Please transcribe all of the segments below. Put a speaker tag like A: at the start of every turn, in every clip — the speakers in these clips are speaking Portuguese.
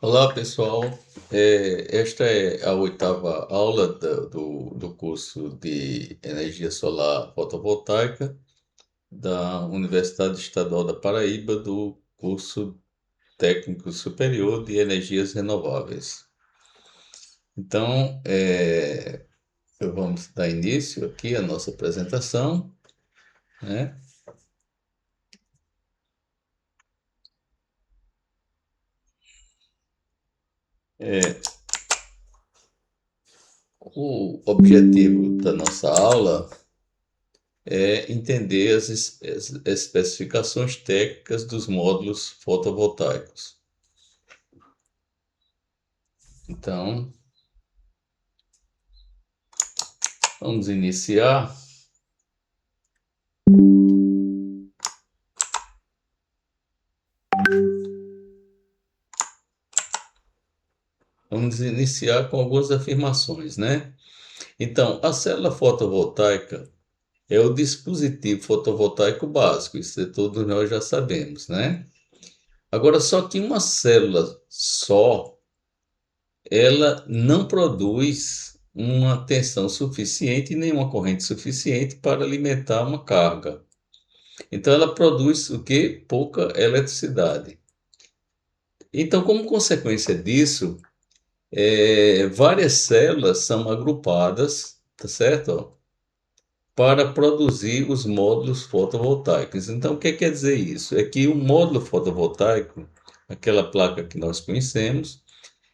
A: Olá, pessoal. Esta é a oitava aula do curso de Energia Solar Fotovoltaica da Universidade Estadual da Paraíba, do curso Técnico Superior de Energias Renováveis. Então, vamos dar início aqui à nossa apresentação, né? O objetivo da nossa aula é entender as especificações técnicas dos módulos fotovoltaicos. Então, vamos iniciar. Vamos iniciar com algumas afirmações, né? Então, a célula fotovoltaica é o dispositivo fotovoltaico básico, isso todos nós já sabemos, né? Agora, só que uma célula só, ela não produz uma tensão suficiente nem uma corrente suficiente para alimentar uma carga. Então, ela produz o quê? Pouca eletricidade. Então, como consequência disso, várias células são agrupadas, tá certo? Para produzir os módulos fotovoltaicos. Então, o que quer dizer isso? É que o módulo fotovoltaico, aquela placa que nós conhecemos,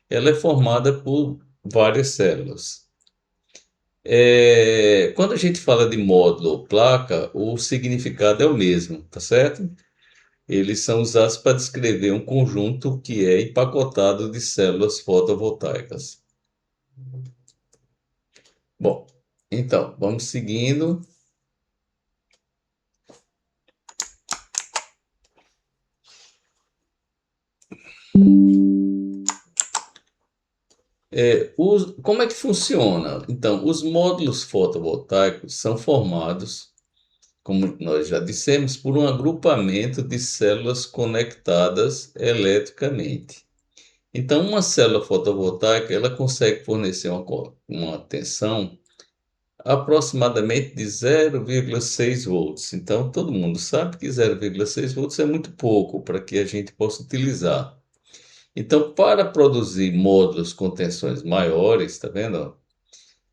A: ela é formada por várias células. Quando a gente fala de módulo ou placa, o significado é o mesmo, tá certo? Eles são usados para descrever um conjunto que é empacotado de células fotovoltaicas. Bom, então, vamos seguindo. Como é que funciona? Então, os módulos fotovoltaicos são formados, como nós já dissemos, por um agrupamento de células conectadas eletricamente. Então, uma célula fotovoltaica, ela consegue fornecer uma tensão aproximadamente de 0,6 volts. Então, todo mundo sabe que 0,6 volts é muito pouco para que a gente possa utilizar. Então, para produzir módulos com tensões maiores, tá vendo?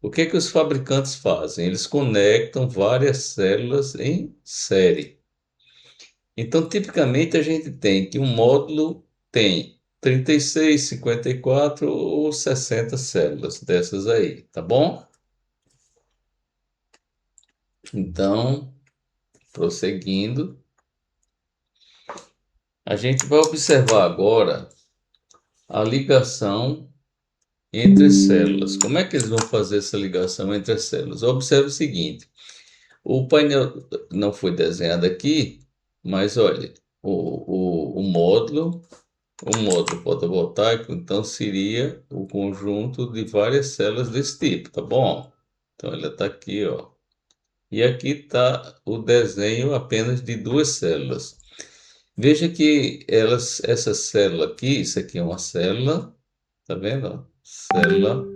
A: O que que os fabricantes fazem? Eles conectam várias células em série. Então, tipicamente, a gente tem que um módulo tem 36, 54 ou 60 células dessas aí, tá bom? Então, prosseguindo, a gente vai observar agora a ligação entre as células. Como é que eles vão fazer essa ligação entre as células? Observe o seguinte: o painel não foi desenhado aqui, mas olha, o módulo fotovoltaico, então seria o conjunto de várias células desse tipo, tá bom? Então ela está aqui, ó. E aqui está o desenho apenas de duas células. Veja que essa célula aqui, isso aqui é uma célula, tá vendo? Ó? Célula.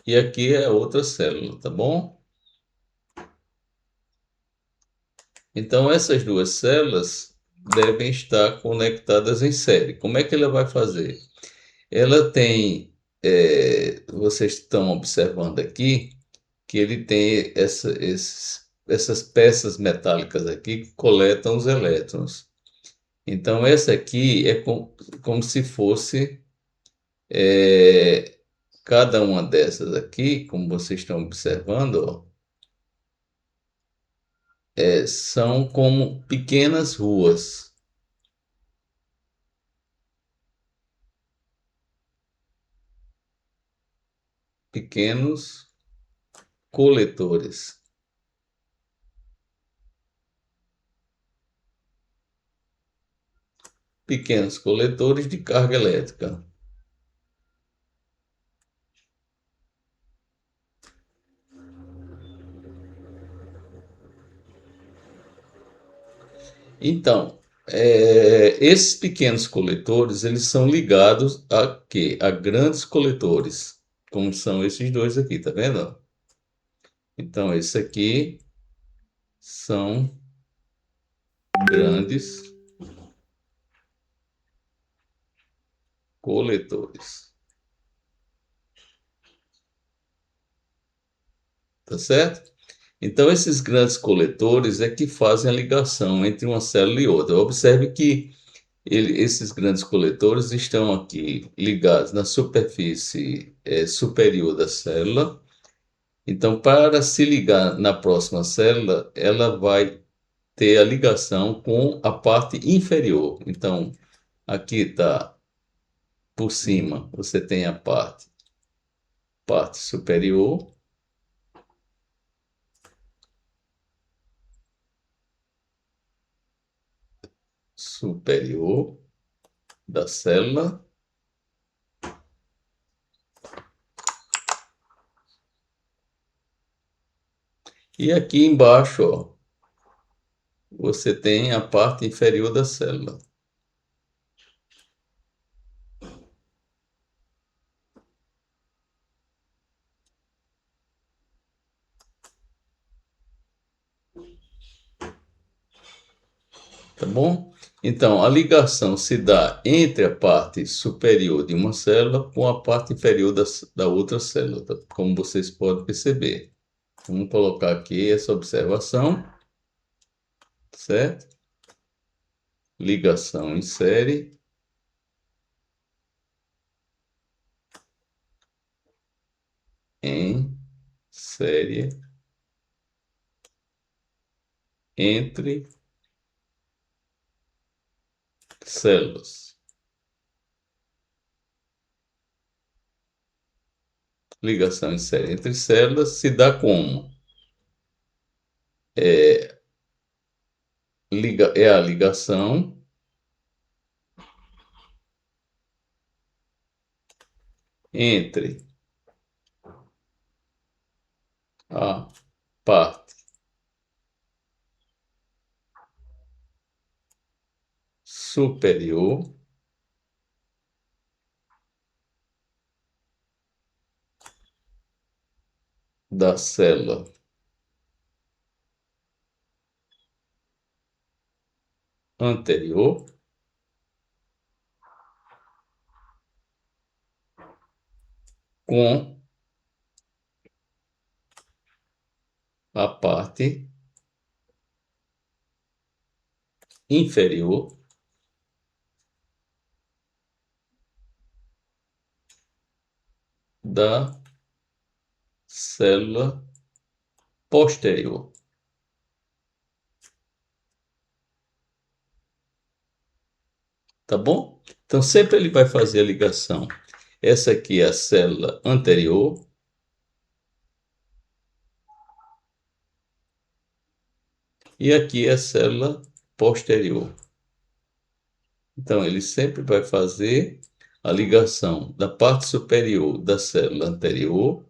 A: E aqui é outra célula, tá bom? Então, essas duas células devem estar conectadas em série. Como é que ela vai fazer? Ela tem, vocês estão observando aqui, que ele tem essas peças metálicas aqui que coletam os elétrons. Então, essa aqui é como se fosse cada uma dessas aqui, como vocês estão observando, ó, são como pequenas ruas, pequenos coletores. Pequenos coletores de carga elétrica. Então, esses pequenos coletores, eles são ligados a quê? A grandes coletores, como são esses dois aqui, tá vendo? Então, esse aqui são grandes coletores, tá certo? Então, esses grandes coletores é que fazem a ligação entre uma célula e outra. Observe que esses grandes coletores estão aqui ligados na superfície superior da célula. Então, para se ligar na próxima célula, ela vai ter a ligação com a parte inferior. Então, aqui está por cima, você tem a parte superior, superior da célula. E aqui embaixo, ó, você tem a parte inferior da célula. Tá bom? Então, a ligação se dá entre a parte superior de uma célula com a parte inferior da outra célula, tá? Como vocês podem perceber. Vamos colocar aqui essa observação, certo? Ligação em série em série entre células. Ligação em série entre células se dá como? É, é a ligação entre a parte superior da célula anterior com a parte inferior da célula posterior. Tá bom? Então, sempre ele vai fazer a ligação. Essa aqui é a célula anterior. E aqui é a célula posterior. Então, ele sempre vai fazer a ligação da parte superior da célula anterior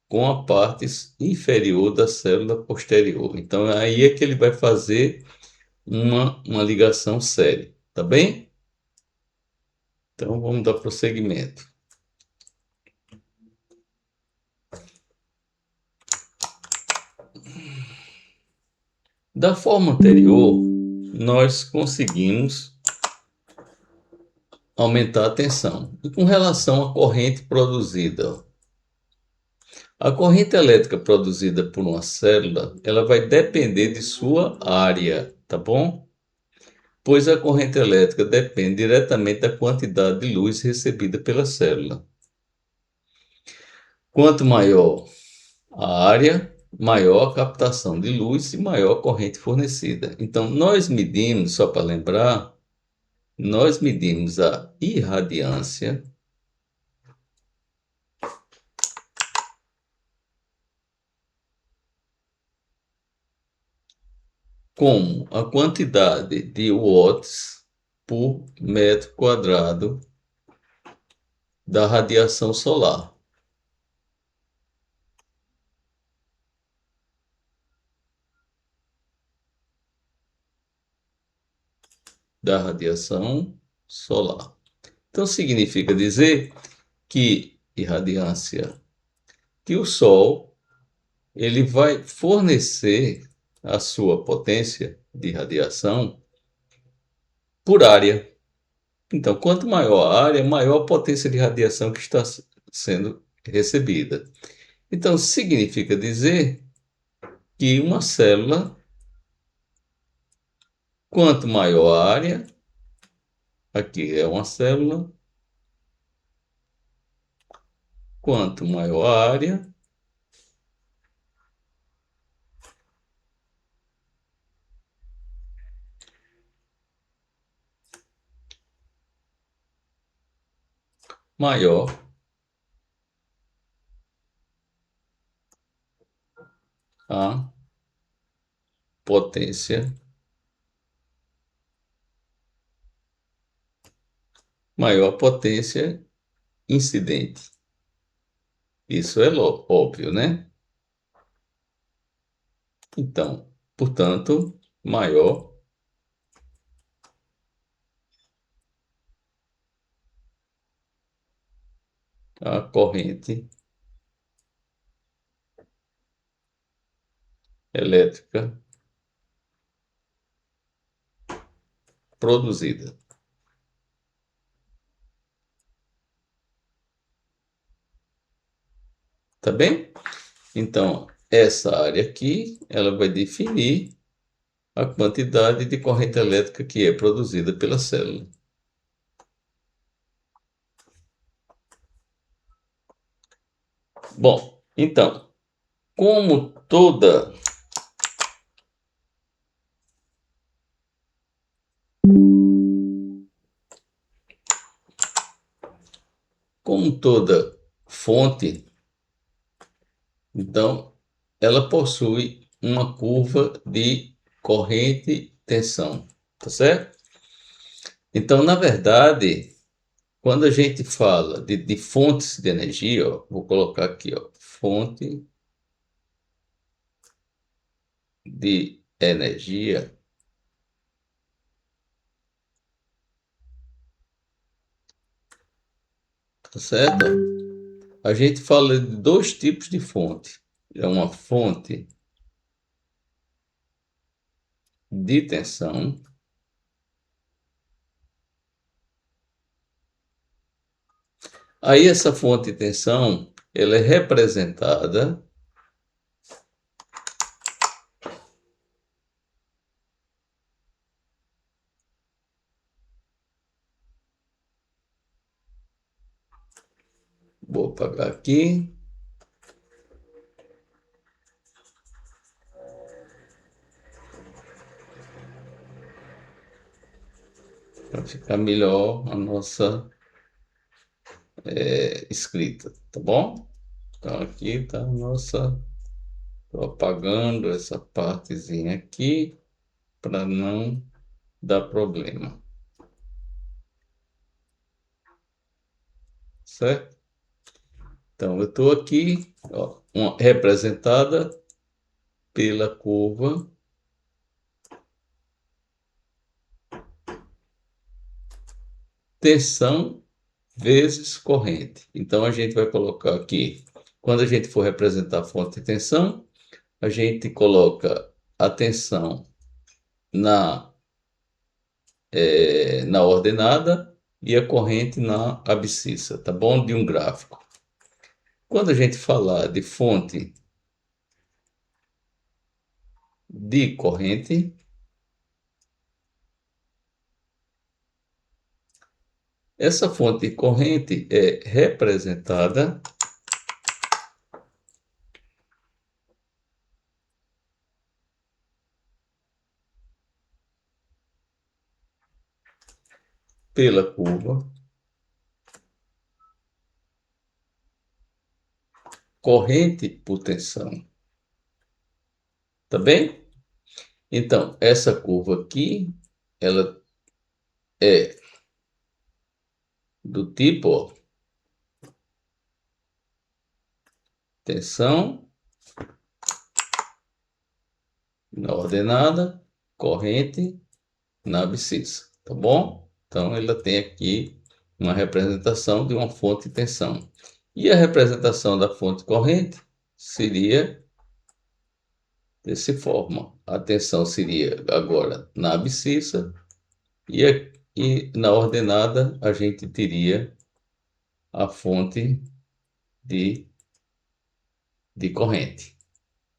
A: com a parte inferior da célula posterior. Então, aí é que ele vai fazer uma ligação séria. Tá bem? Então, vamos dar prosseguimento. Da forma anterior, nós conseguimos aumentar a tensão. E com relação à corrente produzida, a corrente elétrica produzida por uma célula, ela vai depender de sua área, tá bom? Pois a corrente elétrica depende diretamente da quantidade de luz recebida pela célula. Quanto maior a área, maior a captação de luz e maior a corrente fornecida. Então, nós medimos, só para lembrar, nós medimos a irradiância como a quantidade de watts por metro quadrado da radiação solar. da radiação solar. Então, significa dizer que irradiância, que o Sol ele vai fornecer a sua potência de radiação por área. Então, quanto maior a área, maior a potência de radiação que está sendo recebida. Então, significa dizer que uma célula, quanto maior a área, aqui é uma célula, quanto maior a área, maior a potência, maior a potência incidente. Isso é óbvio, né? Então, portanto, maior a corrente elétrica produzida. Tá bem? Então, essa área aqui, ela vai definir a quantidade de corrente elétrica que é produzida pela célula. Bom, então, como toda como toda fonte, então, ela possui uma curva de corrente tensão, tá certo? Então, na verdade, quando a gente fala de fontes de energia, ó, vou colocar aqui, ó, fonte de energia, tá certo? A gente fala de dois tipos de fonte. É uma fonte de tensão. Aí essa fonte de tensão, ela é representada vou apagar aqui para ficar melhor a nossa escrita, tá bom? Então aqui está a nossa. Estou apagando essa partezinha aqui para não dar problema, certo? Então eu estou aqui, ó, representada pela curva tensão vezes corrente. Então a gente vai colocar aqui, quando a gente for representar a fonte de tensão, a gente coloca a tensão na, na ordenada e a corrente na abscissa, tá bom? De um gráfico. Quando a gente falar de fonte de corrente, essa fonte de corrente é representada pela curva corrente por tensão, tá bem? Então, essa curva aqui, ela é do tipo, ó, tensão na ordenada, corrente na abscissa. tá bom? Então, ela tem aqui uma representação de uma fonte de tensão. E a representação da fonte corrente seria dessa forma. A tensão seria agora na abscissa e na ordenada a gente teria a fonte de, de corrente,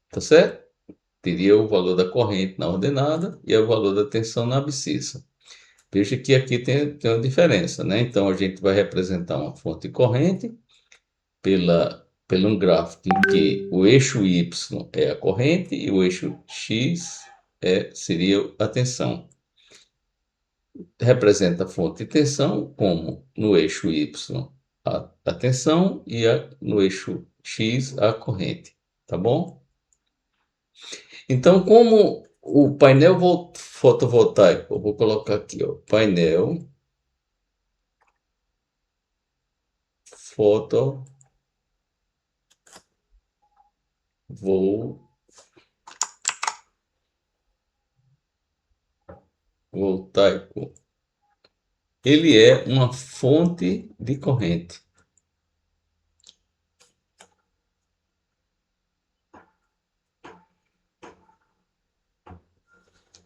A: tá certo? Teria o valor da corrente na ordenada e o valor da tensão na abscissa. Veja que aqui tem uma diferença, né? Então, a gente vai representar uma fonte corrente pelo um gráfico em que o eixo Y é a corrente e o eixo X seria a tensão. Representa a fonte de tensão como no eixo Y a tensão e no eixo X a corrente, tá bom? Então, como o painel fotovoltaico, eu vou colocar aqui, ó, painel fotovoltaico. Ele é uma fonte de corrente.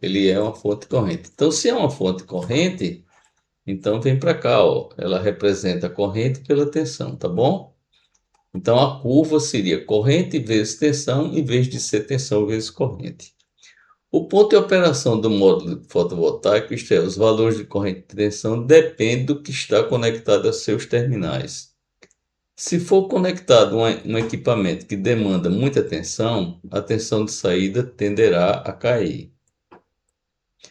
A: Ele é uma fonte corrente. Então, se é uma fonte corrente, então vem para cá, ó. Ela representa a corrente pela tensão, tá bom? Então, a curva seria corrente vezes tensão, em vez de ser tensão vezes corrente. O ponto de operação do módulo fotovoltaico, isto é, os valores de corrente e tensão, depende do que está conectado a seus terminais. Se for conectado um equipamento que demanda muita tensão, a tensão de saída tenderá a cair.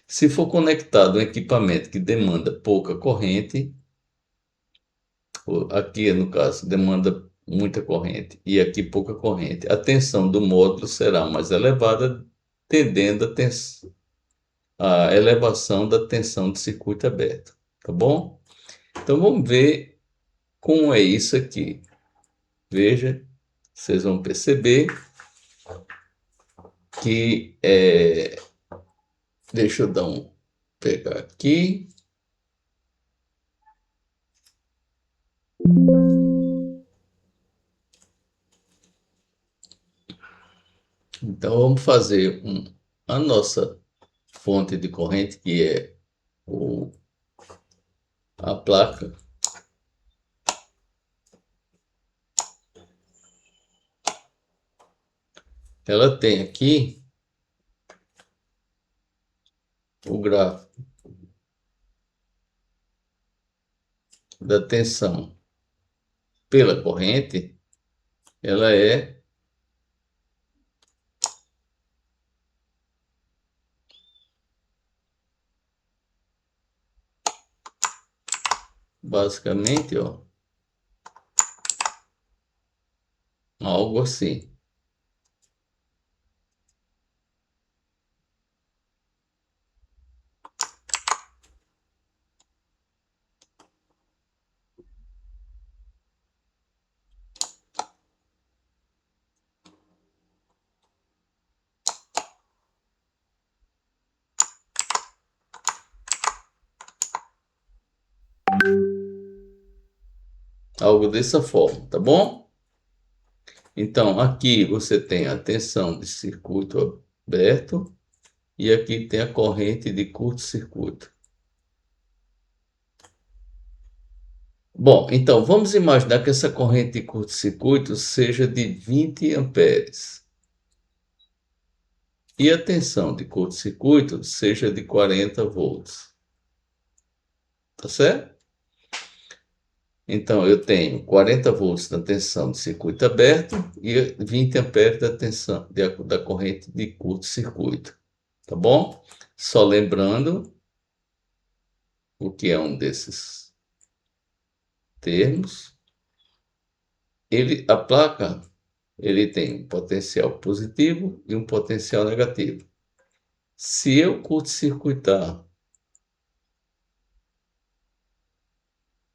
A: Se for conectado um equipamento que demanda pouca corrente, aqui no caso demanda muita corrente e aqui pouca corrente, a tensão do módulo será mais elevada, tendendo a elevação da tensão de circuito aberto, tá bom? Então vamos ver como é isso aqui. Veja, vocês vão perceber que deixa eu pegar aqui. Então vamos fazer a nossa fonte de corrente, que é a placa. Ela tem aqui o gráfico da tensão pela corrente. Ela é basicamente, ó, algo assim. Algo dessa forma, tá bom? Então, aqui você tem a tensão de circuito aberto e aqui tem a corrente de curto-circuito. Bom, então vamos imaginar que essa corrente de curto-circuito seja de 20 amperes e a tensão de curto-circuito seja de 40 volts. Tá certo? Então eu tenho 40 volts da tensão de circuito aberto e 20 amperes da tensão da corrente de curto-circuito. Tá bom? Só lembrando o que é um desses termos. A placa, ele tem um potencial positivo e um potencial negativo. Se eu curto-circuitar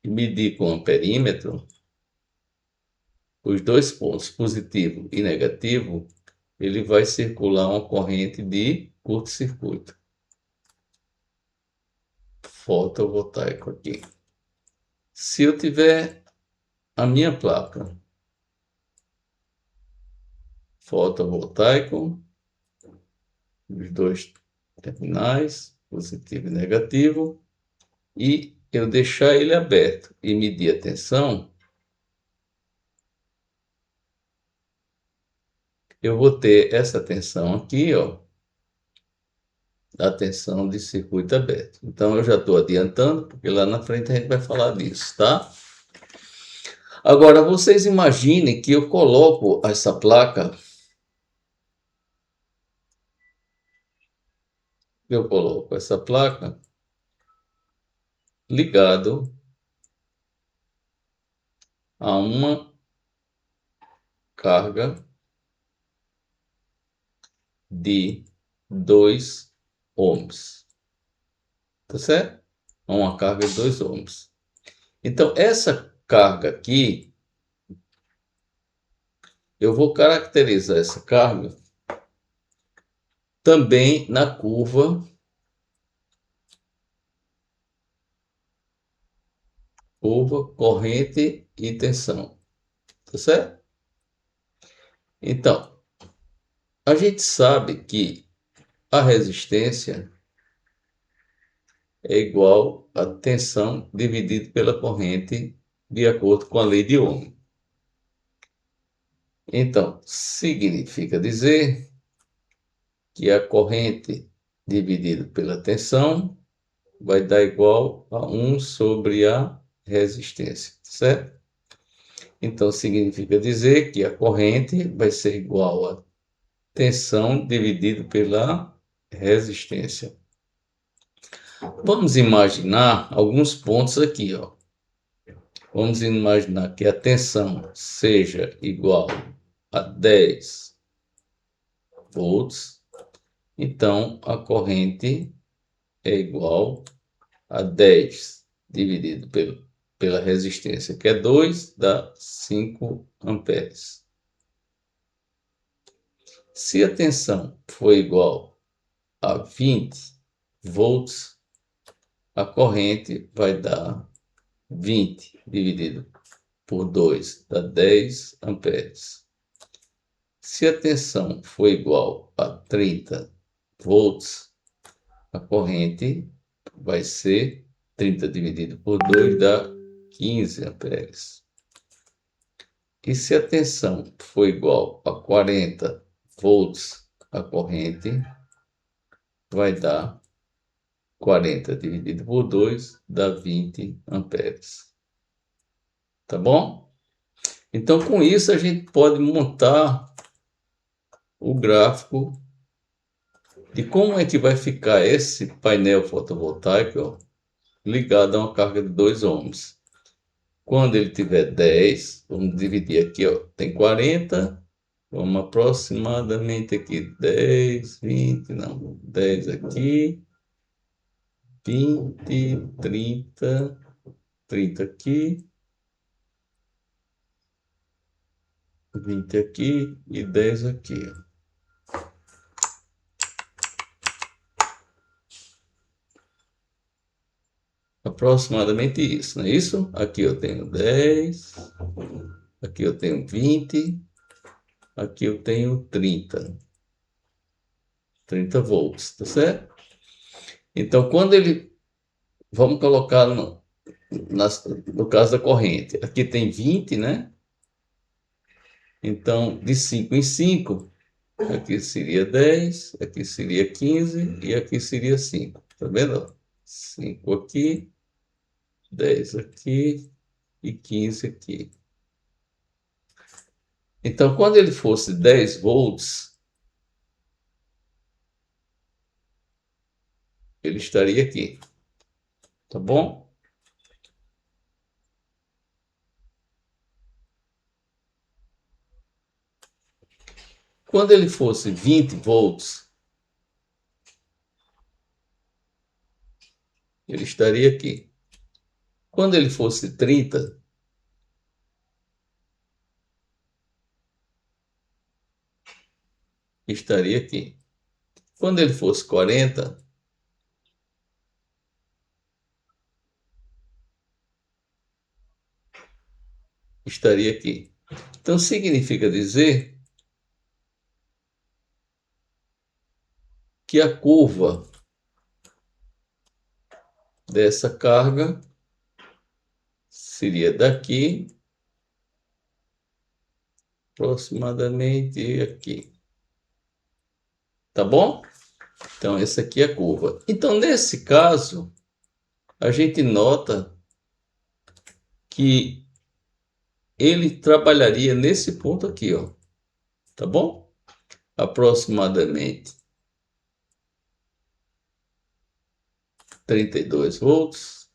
A: e medir com um amperímetro, os dois pontos, positivo e negativo, ele vai circular uma corrente de curto-circuito. fotovoltaico aqui. Se eu tiver a minha placa fotovoltaico, os dois terminais, positivo e negativo, e eu deixar ele aberto e medir a tensão, eu vou ter essa tensão aqui, ó, a tensão de circuito aberto. Então, eu já estou adiantando, porque lá na frente a gente vai falar disso, tá? Agora, vocês imaginem que eu coloco essa placa, ligado a uma carga de 2 ohms, tá certo? Uma carga de 2 ohms. Então, essa carga aqui, eu vou caracterizar essa carga também na curva corrente e tensão, tá certo? Então, a gente sabe que a resistência é igual a tensão dividido pela corrente, de acordo com a lei de Ohm. Então, significa dizer que a corrente dividido pela tensão vai dar igual a 1 sobre a resistência, certo? Então, significa dizer que a corrente vai ser igual a tensão dividido pela resistência. Vamos imaginar alguns pontos aqui, ó. Vamos imaginar que a tensão seja igual a 10 volts. Então, a corrente é igual a 10 dividido pela resistência, que é 2, dá 5 amperes. Se a tensão for igual a 20 volts, a corrente vai dar 20 dividido por 2, dá 10 amperes. Se a tensão for igual a 30 volts, a corrente vai ser 30 dividido por 2, dá 15 amperes. E se a tensão for igual a 40 volts, a corrente vai dar 40 dividido por 2, dá 20 amperes. Tá bom? Então, com isso, a gente pode montar o gráfico de como é que vai ficar esse painel fotovoltaico ligado a uma carga de 2 ohms. Quando ele tiver 10, vamos dividir aqui, ó, tem 40, vamos aproximadamente aqui 10, 20, não, 10 aqui, 20, 30, 30 aqui, 20 aqui e 10 aqui. Aproximadamente isso, não é isso? Aqui eu tenho 10, aqui eu tenho 20, aqui eu tenho 30 volts, tá certo? Então, quando ele, vamos colocar no caso da corrente, aqui tem 20, né? Então, de 5 em 5, aqui seria 10, aqui seria 15 e aqui seria 5. Tá vendo? 5 aqui, 10 aqui e 15 aqui. Então, quando ele fosse 10 volts, ele estaria aqui. Tá bom? Quando ele fosse 20 volts, ele estaria aqui. Quando ele fosse 30, estaria aqui. Quando ele fosse 40, estaria aqui. Então, significa dizer que a curva dessa carga seria daqui aproximadamente aqui. Tá bom? Então, essa aqui é a curva. Então, nesse caso, a gente nota que ele trabalharia nesse ponto aqui, ó. Tá bom? Aproximadamente 32 volts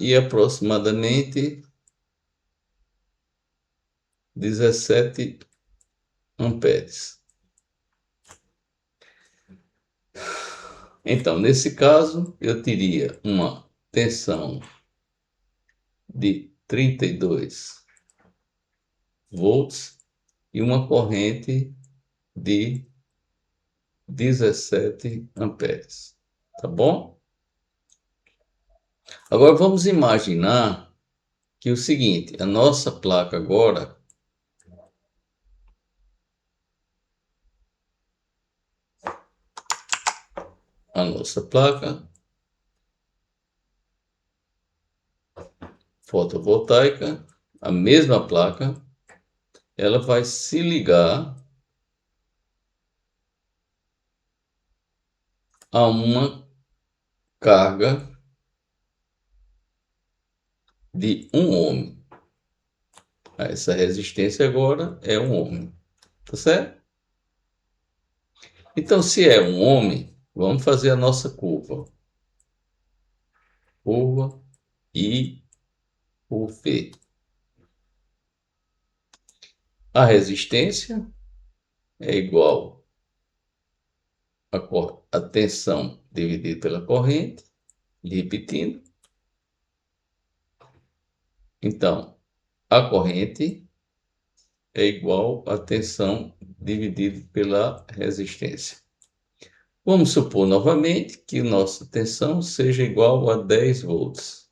A: e aproximadamente 17 amperes. Então, nesse caso, eu teria uma tensão de 32 volts e uma corrente de 17 amperes. Tá bom? Agora vamos imaginar que é o seguinte, a nossa placa agora fotovoltaica, a mesma placa, ela vai se ligar a uma carga de 1 ohm. Essa resistência agora é 1 ohm, tá certo? Então, se é 1 ohm, vamos fazer a nossa curva. Curva I por V. A resistência é igual a tensão dividida pela corrente, repetindo. Então, a corrente é igual a tensão dividido pela resistência. Vamos supor novamente que nossa tensão seja igual a 10 volts.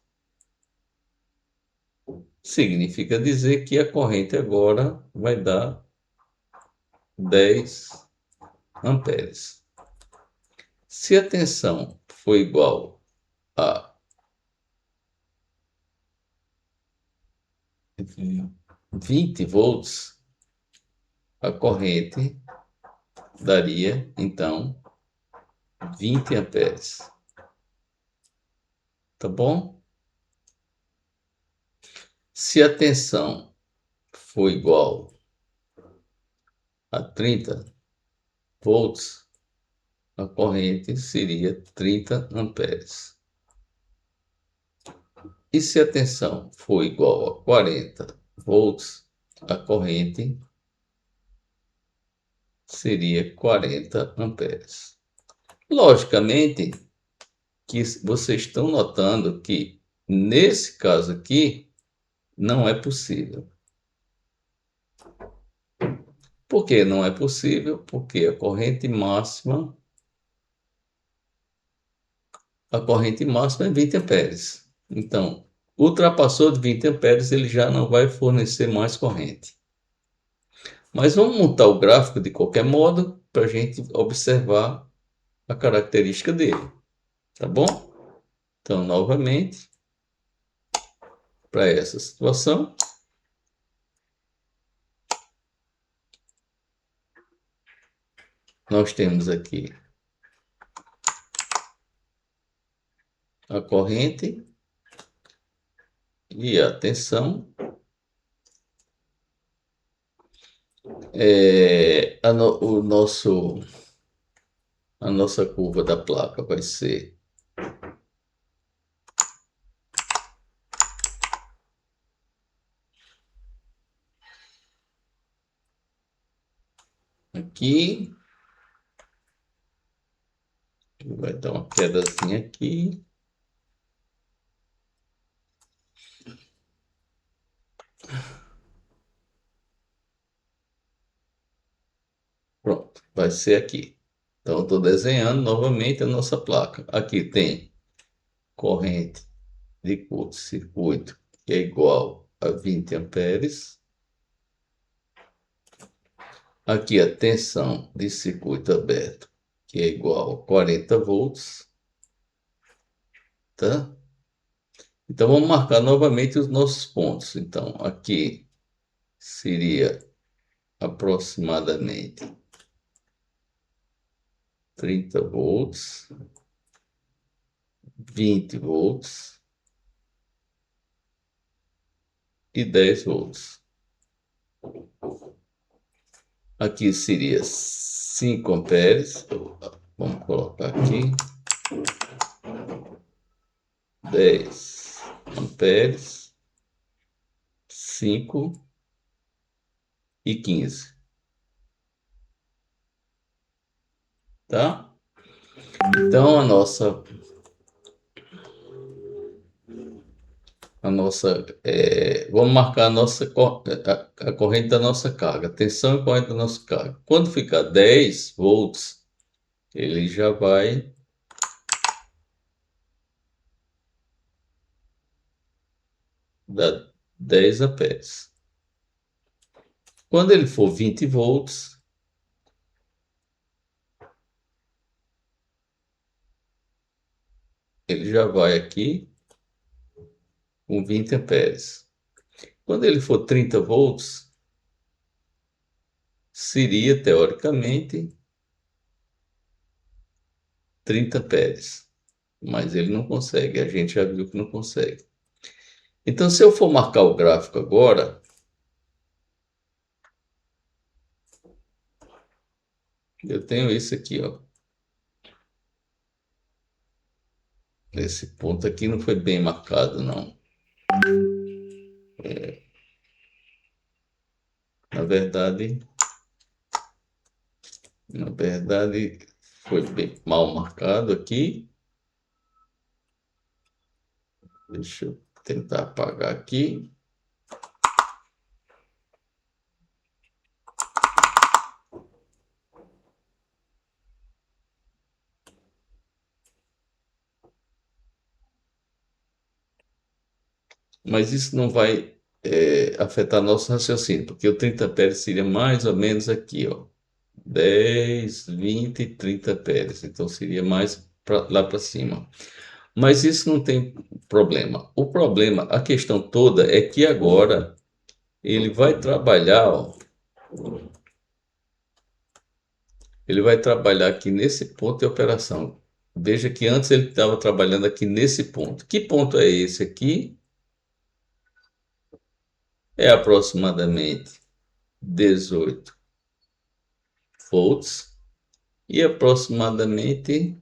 A: Significa dizer que a corrente agora vai dar 10 amperes. Se a tensão for igual a 20 volts, a corrente daria, então, 20 amperes. Tá bom? Se a tensão for igual a 30 volts, a corrente seria 30 amperes. E se a tensão for igual a 40 volts, a corrente seria 40 amperes. Logicamente que vocês estão notando que nesse caso aqui não é possível. Por que não é possível? Porque a corrente máxima é 20 amperes. Então, ultrapassou de 20 amperes, ele já não vai fornecer mais corrente. Mas vamos montar o gráfico de qualquer modo para a gente observar a característica dele. Tá bom? Então, novamente, para essa situação, nós temos aqui a corrente e a tensão. A nossa curva da placa vai ser aqui, vai dar uma quedazinha aqui. Pronto, vai ser aqui. Então, eu estou desenhando novamente a nossa placa. Aqui tem corrente de curto-circuito, que é igual a 20 amperes. Aqui a tensão de circuito aberto, que é igual a 40 volts, tá? Então, vamos marcar novamente os nossos pontos. Então, aqui seria aproximadamente 30 volts, 20 volts e 10 volts. Aqui seria 5 amperes. Vamos colocar aqui 10 amperes, 5 e 15, tá? Então, vamos marcar a corrente da nossa carga, tensão e corrente da nossa carga. Quando ficar 10 volts, ele já vai dar 10 amperes. Quando ele for 20 volts, ele já vai aqui com 20 amperes. Quando ele for 30 volts, seria, teoricamente, 30 amperes. Mas ele não consegue, a gente já viu que não consegue. Então, se eu for marcar o gráfico agora, eu tenho isso aqui, ó. Esse ponto aqui não foi bem marcado, não. Na verdade, na verdade, foi bem mal marcado aqui. Deixa eu tentar apagar aqui. Mas isso não vai afetar nosso raciocínio, porque o 30 amperes seria mais ou menos aqui, ó. 10, 20, 30 amperes. Então seria mais lá para cima. Mas isso não tem problema. O problema, a questão toda é que agora ele vai trabalhar, ó, ele vai trabalhar aqui nesse ponto de operação. Veja que antes ele estava trabalhando aqui nesse ponto. Que ponto é esse aqui? É aproximadamente 18 volts e aproximadamente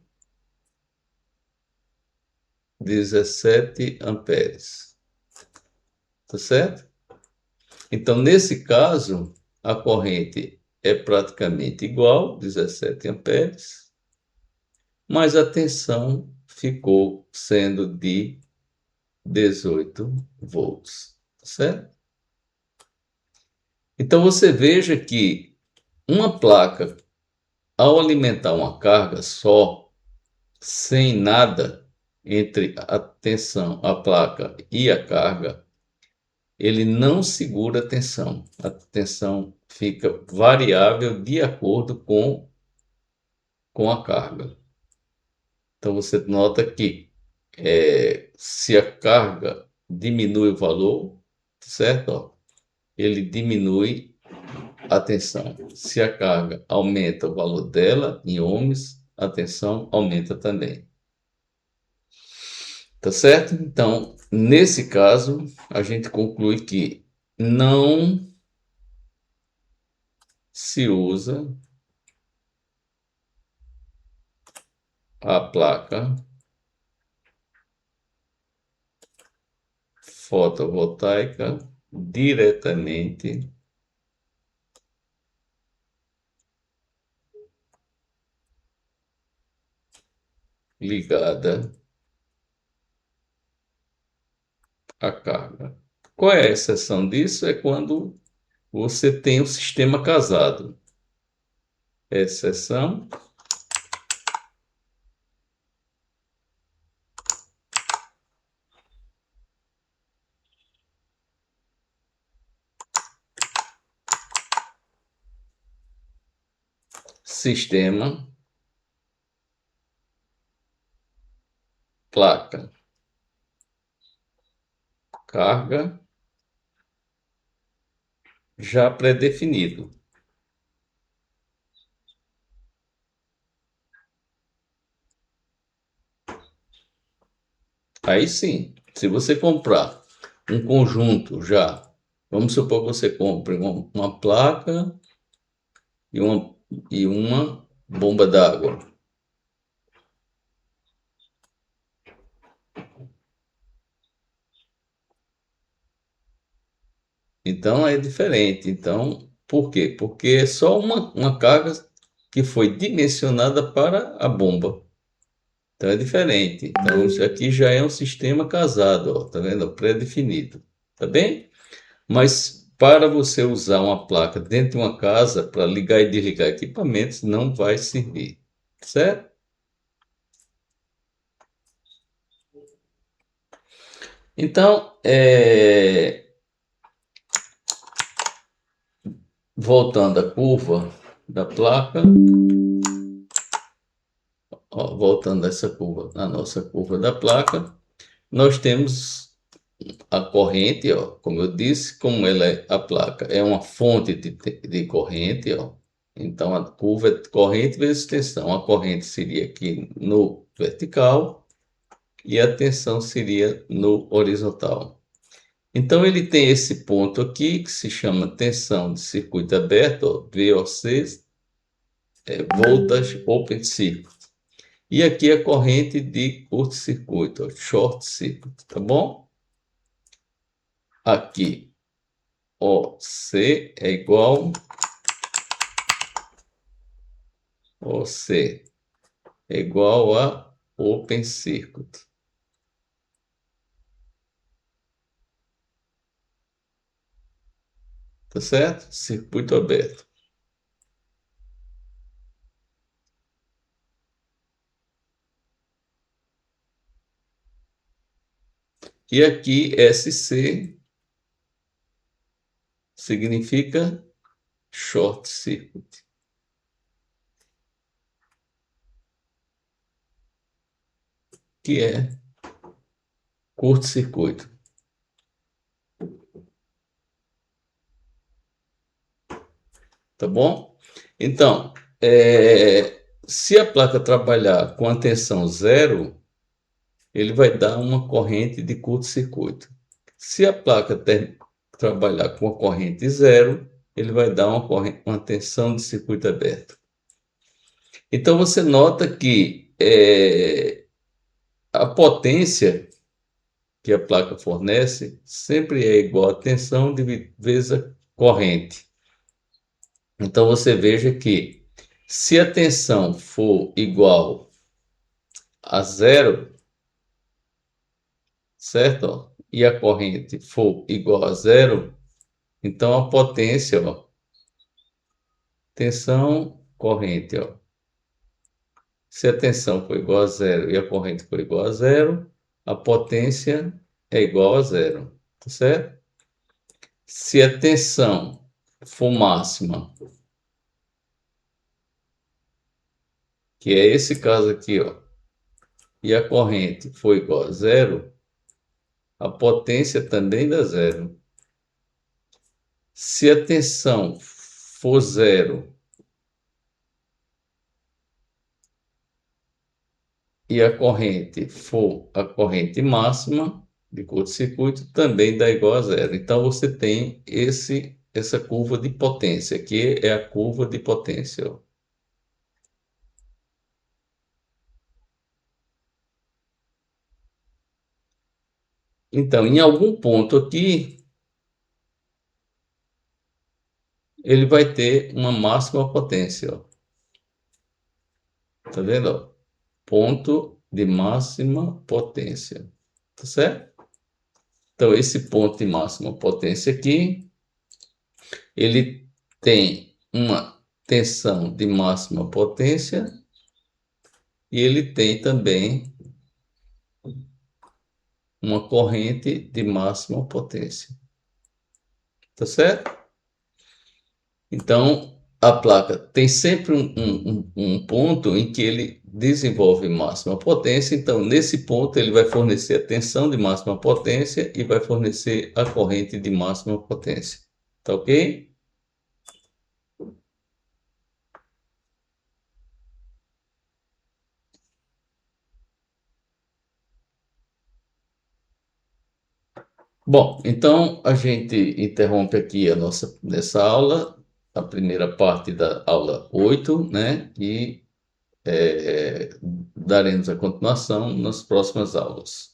A: 17 amperes. Tá certo? Então, nesse caso, a corrente é praticamente igual, 17 amperes, mas a tensão ficou sendo de 18 volts. Tá certo? Então, você veja que uma placa, ao alimentar uma carga só, sem nada entre a tensão, a placa e a carga, ele não segura a tensão. A tensão fica variável de acordo com a carga. Então você nota que se a carga diminui o valor, certo? Ó, ele diminui a tensão. Se a carga aumenta o valor dela em ohms, a tensão aumenta também. Tá certo? Então, nesse caso, a gente conclui que não se usa a placa fotovoltaica diretamente ligada à carga. Qual é a exceção disso? É quando você tem um sistema casado. Exceção sistema, placa, carga, já pré-definido. Aí sim, se você comprar um conjunto já, vamos supor que você compre uma placa e uma bomba d'água. Então é diferente. Então, por quê? Porque é só uma carga que foi dimensionada para a bomba. Então é diferente. Então isso aqui já é um sistema casado, ó, tá vendo? Pré-definido. Tá bem? Mas para você usar uma placa dentro de uma casa para ligar e desligar equipamentos, não vai servir. Certo? Então, voltando à curva da placa, ó, voltando a essa curva, a nossa curva da placa, nós temos a corrente, ó, como eu disse, como ela é a placa, é uma fonte de corrente, ó. Então a curva é corrente vezes tensão. A corrente seria aqui no vertical e a tensão seria no horizontal. Então ele tem esse ponto aqui que se chama tensão de circuito aberto, ó, VOC, voltage open circuit. E aqui a corrente de curto-circuito, ó, short circuit, tá bom? Aqui OC é igual OC é igual a open circuit, tá certo? Circuito aberto. E aqui SC significa short circuit, que é curto-circuito, tá bom? Então, se a placa trabalhar com a tensão zero, ele vai dar uma corrente de curto-circuito. Se a placa trabalhar com a corrente zero, ele vai dar uma tensão de circuito aberto. Então você nota que a potência que a placa fornece sempre é igual a tensão vezes a corrente. Então você veja que se a tensão for igual a zero, certo? E a corrente for igual a zero, então a potência, ó, tensão, corrente, ó. Se a tensão for igual a zero e a corrente for igual a zero, a potência é igual a zero, tá certo? Se a tensão for máxima, que é esse caso aqui, ó, e a corrente for igual a zero, a potência também dá zero. Se a tensão for zero e a corrente for a corrente máxima de curto-circuito, também dá igual a zero. Então você tem essa curva de potência, que é a curva de potência, ó. Então, em algum ponto aqui, ele vai ter uma máxima potência, ó. Tá vendo, ó? Ponto de máxima potência, tá certo? Então, esse ponto de máxima potência aqui, ele tem uma tensão de máxima potência e ele tem também uma corrente de máxima potência, tá certo? Então, A placa tem sempre um ponto em que ele desenvolve máxima potência, então nesse ponto ele vai fornecer a tensão de máxima potência e vai fornecer a corrente de máxima potência. Tá ok? Bom, então a gente interrompe aqui a nossa nessa aula, a primeira parte da aula 8, né? E daremos a continuação nas próximas aulas.